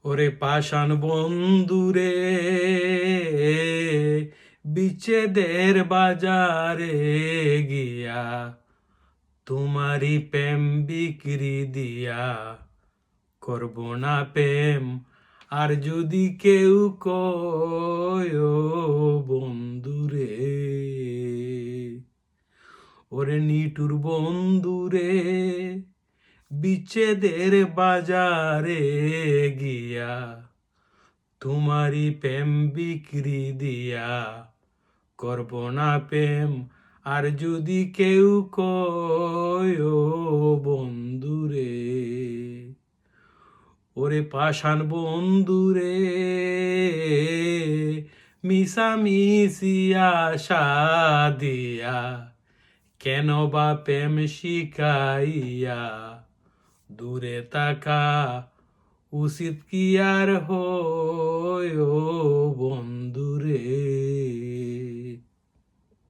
ওরে পাষাণ বন্ধুরে বিচ্ছেদের বাজারে গিয়া তোমারি প্রেম বিক্রি দিয়া করব না প্রেম আর যদি কেউ কয় ও বন্ধুরে ওরে নিটুর বন্ধুরে বিচ্ছেদের বাজারে গিয়া তোমারি প্রেম বিক্রি দিয়া করব না প্রেম আর যদি কেউ কয় ও বন্ধুরে ওরে পাষাণ বন্ধুরে মিশামিশি আশা দিয়া কেন বা প্রেম শিখাইয়া দূরে থাকা উচিত কি আর হয় ও